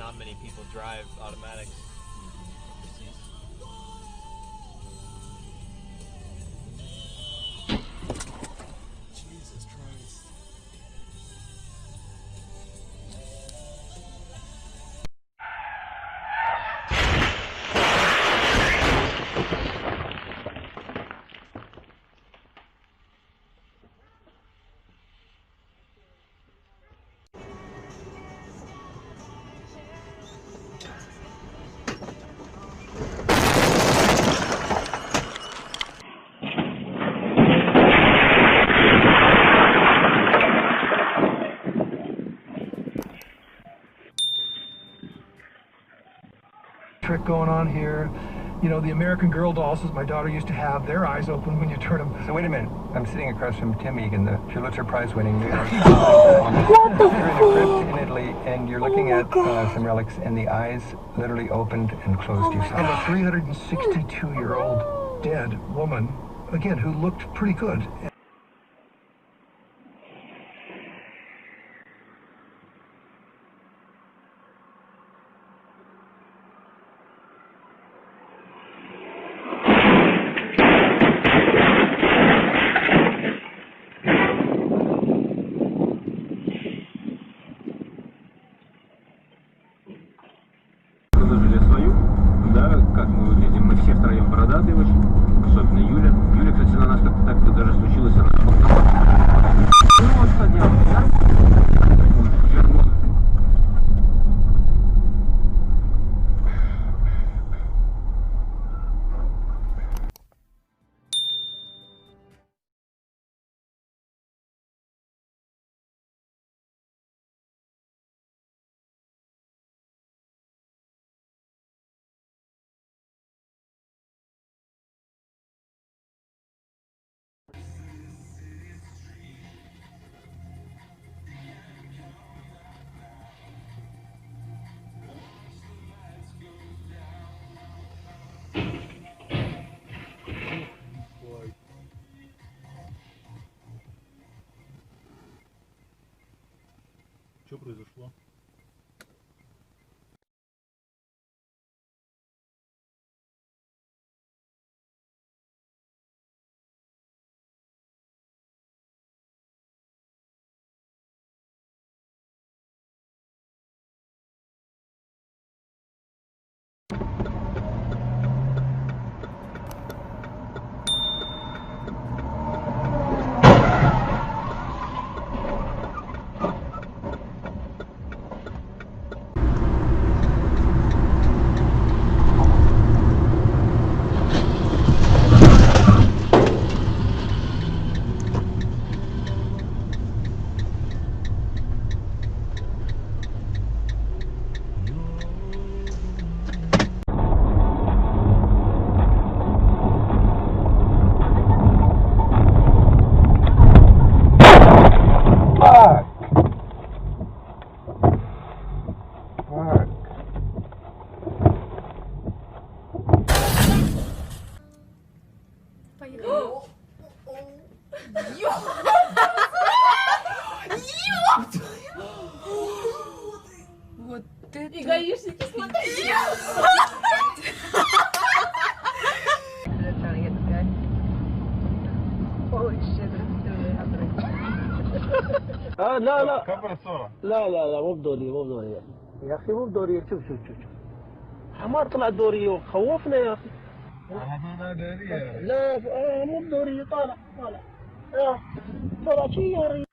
not many people drive automatics. Jesus Christ. Trick going on here. You know, the American Girl dolls that my daughter used to have, their eyes open when you turn them. So wait a minute, I'm sitting across from Tim Egan, the Pulitzer Prize winning. You're in a crypt in Italy, and you're looking at some relics, and the eyes literally opened and closed. You saw Of a 362-year-old dead woman, again, who looked pretty good. Выложили свою, да, как мы выглядим. Мы все втроем бородатые очень, особенно Юля. Юля, кстати, на нас как-то так даже случилось. Ну вот, кстати, да? Что произошло? Вот это... И гаишники смотрели. لا لا كبر الصورة. لا مو بدوري يا اخي مو بدوري. شوف حمار طلع دوري وخوفنا يا اخي. هذا دارية. لا مو بدوري. طالع طلع شي يا ريال.